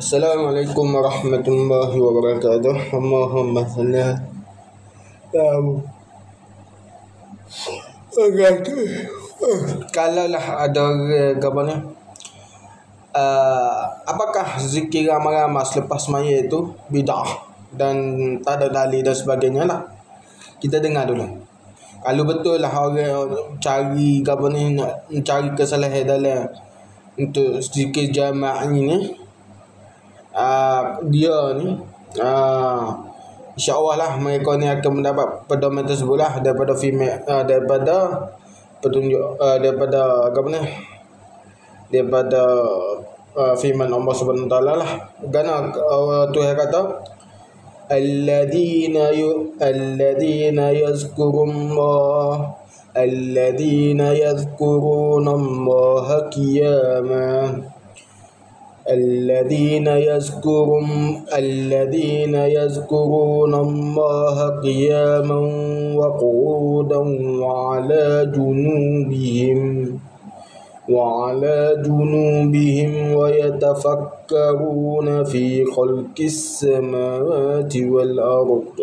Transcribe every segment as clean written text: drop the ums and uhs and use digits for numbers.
Assalamualaikum warahmatullahi wabarakatuh. Allahumma salli ala kalau lah ada orang apa ni, apakah zikir ramai-ramai selepas maya itu bid'ah dan tak ada dalil dan sebagainya lah. Kita dengar dulu. Kalau betul lah orang cari apa ni, nak cari kesalahan dalam untuk zikir jamaah ni, dia ni insya-Allah lah mereka ni akan mendapat pedoman tersebut lah daripada daripada petunjuk daripada apa ni, daripada firman Allah Subhanahu taala lah. Kerana Tuhan kata alladina yazkuruna Allah qiyaman الذين يذكرون الله قياما وقعودا وعلى جنوبهم ويتفكرون في خلق السماوات والأرض.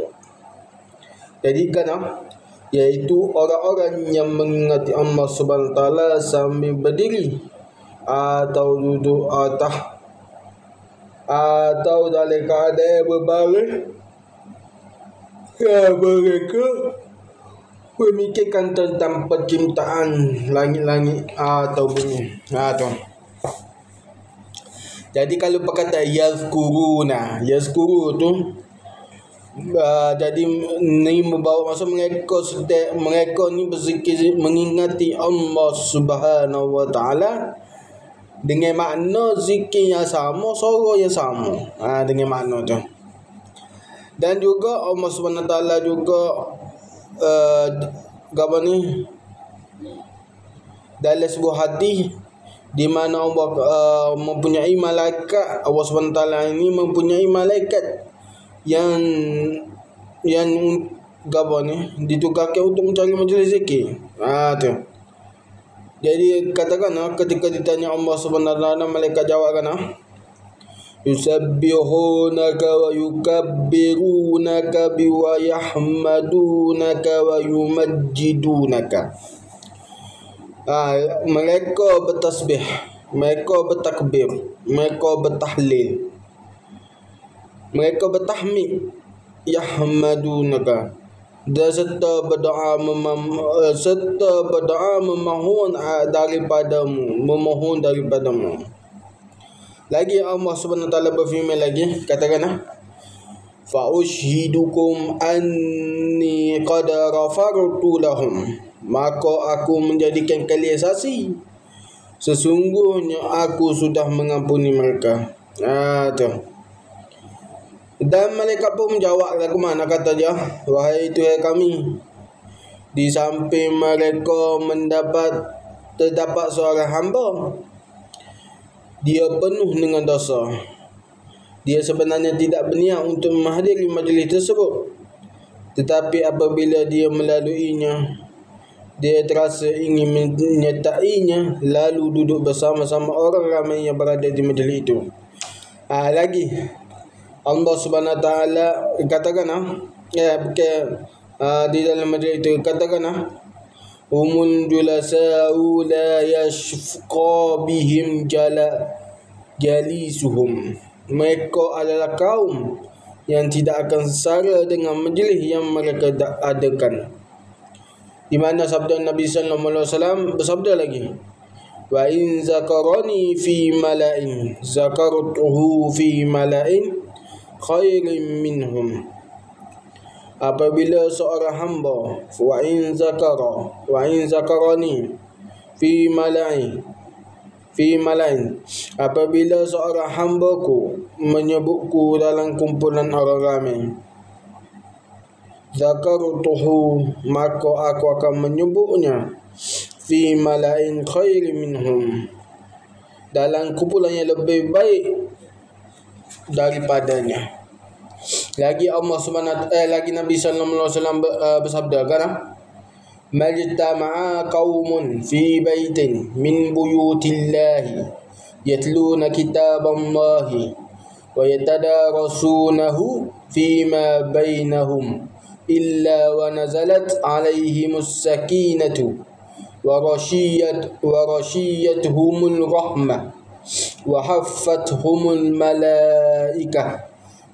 Jadi kerana iaitu orang-orang yang mengingati Allah Subhanahu taala sambil berdiri atau duduk atau dalam keadaan berbaring, mereka memikirkan tentang penciptaan langit-langit atau bumi. Jadi kalau perkataan yazkuru tu jadi ni membawa maksud mereka ni berzikir mengingati Allah Subhanahu wa taala dengan makna zikir yang sama, suara yang sama. Dengan makna tu. Dan juga Allah Subhanahu taala juga apa ni, dalam sebuah hadis di mana Allah mempunyai malaikat, Allah Subhanahu taala ini mempunyai malaikat yang apa ni, ditugaskan untuk mencari majlis zikir. Tu. Jadi katakan ketika ditanya Allah Subhanahu wa taala, malaikat jawab yusabbihunaka wa yukabbirunaka wa yahmadunaka wa yumajjidunaka. Mereka bertasbih, mereka bertakbir, mereka bertahlil, mereka bertahmid, yahmadunaka, dan serta berdoa memohon daripadamu. Lagi Allah Subhanahu wa taala berfirman lagi, katakan fa ushhidukum anni qad ghafartu lahum, maka aku menjadikan kalian saksi sesungguhnya aku sudah mengampuni mereka. Tu. Dan malaikat pun menjawab lagu mana, kata dia, wahai Tuhan kami, di samping mereka terdapat seorang hamba, dia penuh dengan dosa. Dia sebenarnya tidak berniat untuk menghadiri majlis tersebut, tetapi apabila dia melaluinya, dia terasa ingin menyertainya, lalu duduk bersama-sama orang ramai yang berada di majlis itu. Lagi Allah Subhanahu wa taala katakan di dalam majlis itu, katakan umul julasa'u la yashqa bihim jalisuhum, mereka adalah kaum yang tidak akan sesara dengan majlis yang mereka adakan. Di mana sabda Nabi sallallahu alaihi wasallam bersabda lagi, wa in zakarani fi mala'in zakartuhu fi mala'in khairin minhum. Apabila seorang hamba wa in zakarani fi mala'in, apabila seorang hambaku menyebutku dalam kumpulan orang ramai, zakartuhu, maka aku akan menyebutnya fi mala'in khairin minhum, dalam kumpulan yang lebih baik daripadanya. Lagi Allah Subhanahu lagi Nabi sallallahu alaihi wasallam bersabda majtama'a qaumun fi baitin min buyutillahi yatluna kitaballahi wa yatadarasunahu fima bainahum illa wa nazalat alaihimus sakinatu wa rashiyatuhumul rahmah wa haffathumul malaikah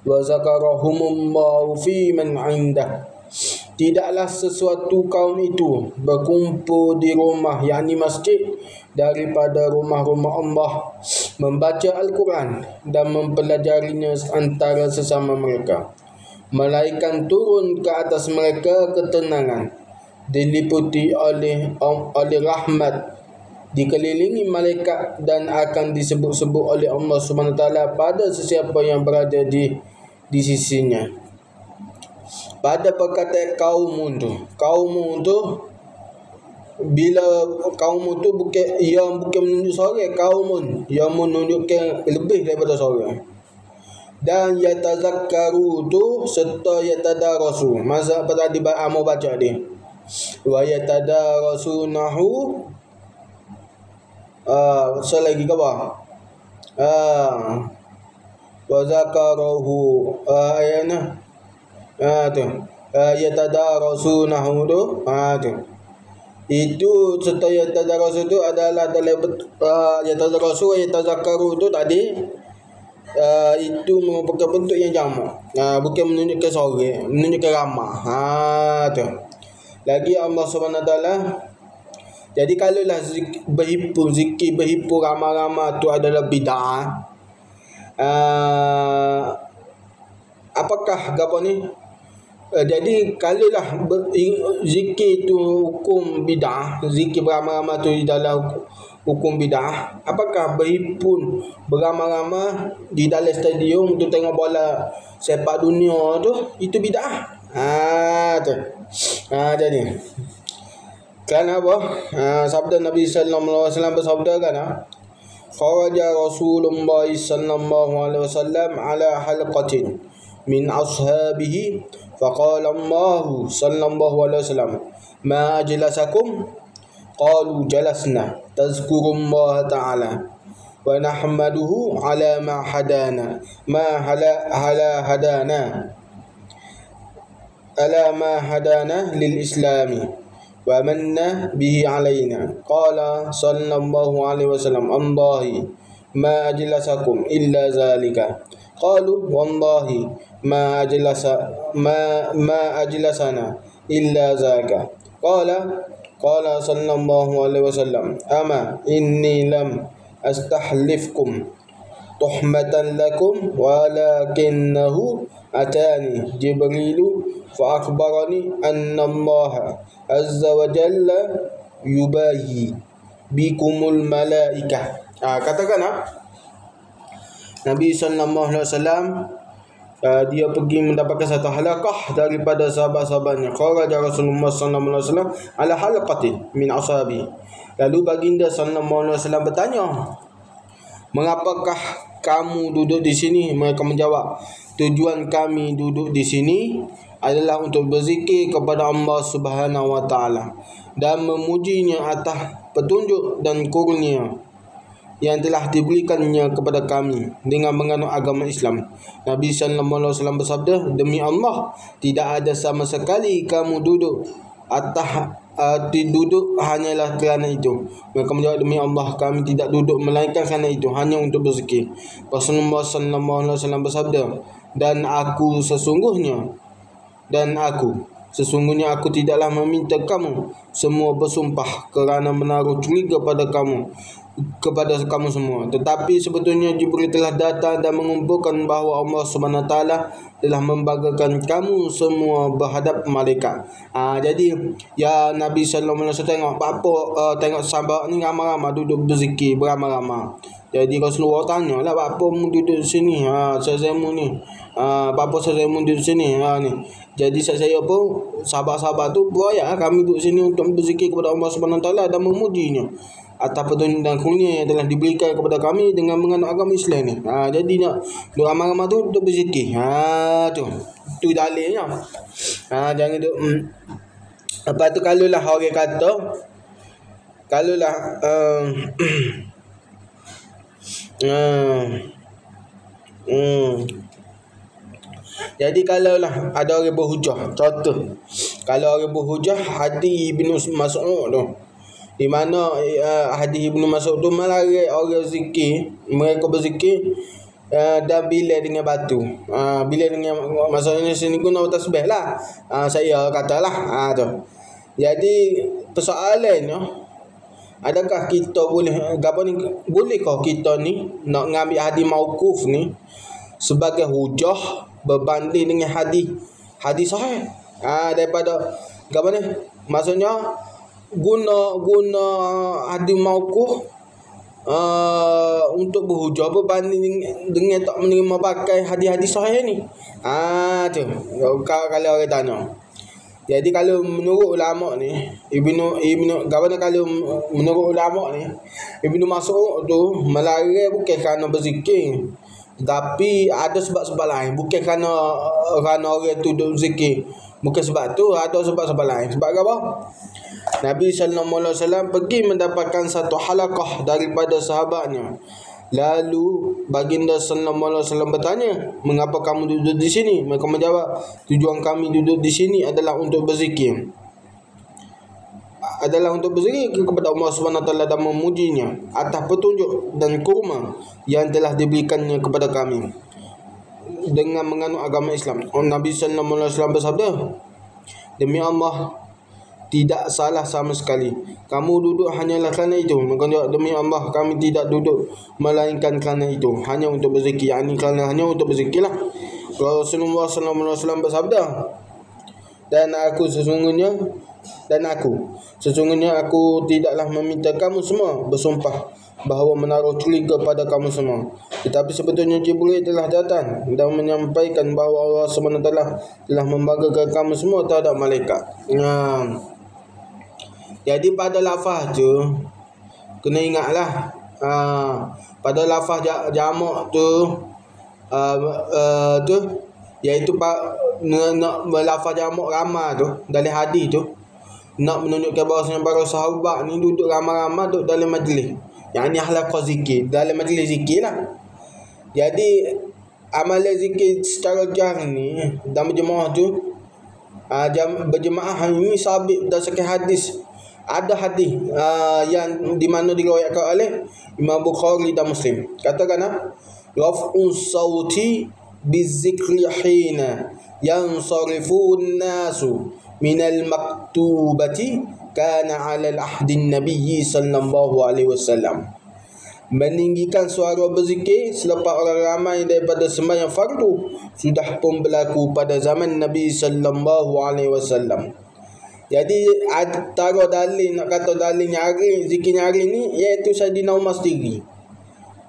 wa zakarahumullahu fi man indah. Tidaklah sesuatu kaum itu berkumpul di rumah, yakni masjid, daripada rumah-rumah Allah, membaca Al-Quran dan mempelajarinya antara sesama mereka. Malaikat turun ke atas mereka ketenangan, diliputi oleh rahmat, dikelilingi malaikat dan akan disebut-sebut oleh Allah SWT pada sesiapa yang berada di sisinya. Pada perkataan kaum tu bila kaum tu bukan menunjuk seorang, kaum yang menunjukkan lebih daripada seorang. Dan yatazakkaru tu serta yatadarasu, masa apa tadi mau baca dia, wa yatadarasunahu selagi ke apa wa zakarahu ayana tu yatadarasunahu tu tu itu serta yatadarasu tu adalah dalam yatadarasu wa yatazakkaru tu tadi itu merupakan bentuk yang jamak, bukan menunjukkan seorang, menunjukkan ramah. Tu lagi Allah SWT. Jadi kalaulah zikir berhimpun ramai-ramai tu adalah bid'ah, apakah apa ni? Jadi kalaulah zikir tu hukum bid'ah, zikir beramai-ramai tu dalam hukum bid'ah, apakah berhimpun beramai-ramai di dalam stadium tu tengok bola sepak dunia tu itu bid'ah? Tu. Jadi kan apa? Sabda Nabi sallallahu alaihi wasallam bersabda kan, kharaja Rasulullah sallallahu alaihi wasallam ala halqatin min ashabihi faqala Allah sallallahu alaihi wasallam ma ajlasakum qalu jalasna tazkurullah ta'ala wa nahmaduhu ala ma hadana lil islami wa manna bihi alaina. Qala sallallahu alaihi wasallam allahi ma ajlasakum illa zalika. Qalu wallahi ma ajlasana illa zaka. Qala sallallahu alaihi wasallam ama inni lam astahlifkum tuhmatan lakum walakinnahu atani Jibrilu fa akhbarani anna Allah azza wa jalla yubahi bikumul malaikah. Katakan Nabi sallallahu alaihi wasallam dia pergi mendapatkan satu halaqah daripada sahabat-sahabatnya. Kharaja Rasulullah sallallahu alaihi wasallam ala halaqatin min ashabi. Lalu baginda sallallahu alaihi wasallam bertanya, mengapakah kamu duduk di sini? Mereka menjawab, tujuan kami duduk di sini adalah untuk berzikir kepada Allah Subhanahu wa taala dan memujinya atas petunjuk dan kurnia yang telah diberikannya kepada kami dengan menganut agama Islam. Nabi sallallahu alaihi wasallam bersabda, demi Allah tidak ada sama sekali kamu duduk duduk hanyalah kerana itu. Mereka menjawab, demi Allah kami tidak duduk melainkan kerana itu, hanya untuk berzikir. Rasulullah sallallahu alaihi wasallam bersabda, dan aku sesungguhnya aku tidaklah meminta kamu semua bersumpah kerana menaruh curiga kepada kamu semua, tetapi sebetulnya Jibril telah datang dan mengumpulkan bahawa Allah SWT telah membanggakan kamu semua berhadap malaikat. Jadi ya Nabi sallallahu alaihi wasallam tengok sahabat ni ramai-ramai duduk berzikir beramai-ramai. Jadi Rasulullah tanya lah, apa mu duduk sini? Saya mu ni. Apa saya mu duduk sini? Ni. Jadi saya pun sahabat-sahabat tu beraya kami duduk sini untuk berzikir kepada Allah SWT dan memujinya atas petunjuk dan kurnia yang telah diberikan kepada kami dengan menganut agama Islam ni. Jadi nak ramai-ramai tu untuk berzikir. Tu dalilnya. Jangan duk lepas tu kalaulah orang kata Jadi kalau lah ada orang berhujah, contoh kalau orang berhujah hadis Ibnu Mas'ud tu, di mana hadis Ibnu Mas'ud tu melarang orang zikir, mereka berzikir dan bila dengan batu. Bila dengan, maksudnya sini guna tasbih lah. Saya katalah tu. Jadi persoalannya, adakah kita bolehkah kita ni nak ngambil hadis mauquf ni sebagai hujah berbanding dengan hadis sahih? Daripada apa ni? Maksudnya guna hadis mauquf untuk berhujah berbanding dengan tak menerima pakai hadis-hadis sahih ni. Tu kalau orang tanya. Jadi kalau menurut ulama ni, kalau menurut ulama ni, Ibnu Mas'ud tu melarang bukan kerana berzikir, tapi ada sebab-sebab lain. Bukan kerana orang tu duk zikir, bukan sebab tu, ada sebab-sebab lain. Sebab apa? Nabi SAW pergi mendapatkan satu halaqah daripada sahabatnya. Lalu baginda sallallahu alaihi wasallam bertanya, "Mengapa kamu duduk di sini?" Mereka menjawab, "Tujuan kami duduk di sini adalah untuk berzikir. Kepada Allah Subhanahu Wa Taala dan memujinya atas petunjuk dan kurma yang telah diberikannya kepada kami dengan menganut agama Islam." Nabi sallallahu alaihi wasallam bersabda, "Demi Allah, tidak salah sama sekali. Kamu duduk hanyalah kerana itu." Maka demi Allah, kami tidak duduk melainkan kerana itu, hanya untuk berzikir. Hanya untuk berzikirlah. Rasulullah sallallahu alaihi wasallam bersabda, Dan aku sesungguhnya aku tidaklah meminta kamu semua bersumpah bahawa menaruh curiga pada kamu semua. Tetapi sebetulnya Jibril telah datang dan menyampaikan bahawa Allah SWT telah membanggakan kamu semua terhadap malaikat. Jadi pada lafaz tu kena ingatlah, pada lafaz jamak tu iaitu nak lafaz jamak ramai tu dalam hadis tu nak menunjukkan bahawasanya para sahabat ni duduk ramai-ramai duduk dalam majlis, yang ni halaqah zikir, dalam majlis zikir lah. Jadi amalan zikir secara jahri dan berjemaah tu, berjemaah ini sabit berdasarkan hadis. Ada hadis yang di mana diriwayatkan oleh Imam Bukhari dan Muslim. Katakanlah, raf'u sauti bizikri hina yansarifun nasu minal maktubati kana 'ala al-ahdi an-nabiy sallallahu alaihi wasallam. Meninggikan suara berzikir selepas orang ramai daripada sembahyang fardu sudah pun berlaku pada zaman Nabi sallallahu alaihi wasallam. Jadi antara dalil, nak kata dalil nyari zikir nyari ni, iaitu Saidina Umar sendiri.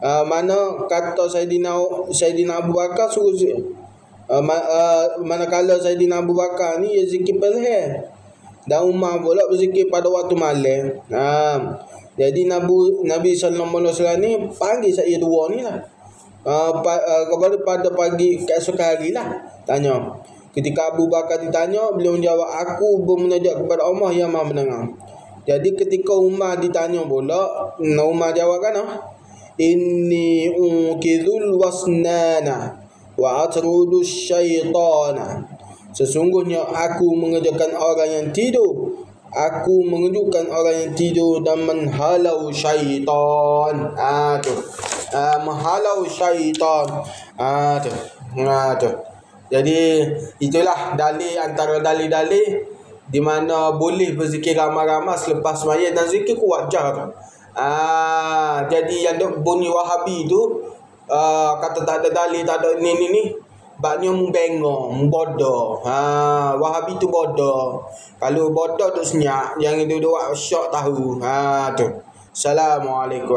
Mana kata Saidina Abu Bakar suruh manakala Saidina Abu Bakar ni zikir pelih, dan Umar pula berzikir pada waktu malam. Jadi Nabi sallallahu alaihi wasallam ni panggil saya dua ni lah, pada pagi keesokan hari lah, tanya. Ketika Abu Bakar ditanya, beliau menjawab, "Aku bermunajat kepada Allah yang Maha Mendengar." Jadi ketika Umar ditanya pula, Umar jawab kan, "Inni unkidhul wasnana wa atrudu syaitana." Sesungguhnya aku mengerjakan orang yang tidur, aku mengejutkan orang yang tidur dan menghalau syaitan. Menghalau syaitan. Tu. Jadi itulah dalil, antara dalil-dalil di mana boleh berzikir ramai-ramai selepas sembahyang, dan zikir kuat jar. Jadi yang dok bunyi Wahabi tu kata tak ada dalil, tak ada ni baknya membengong, bodoh. Wahabi tu bodoh. Kalau bodoh tu senyap, yang itu dua syok tahu. Tu. Assalamualaikum.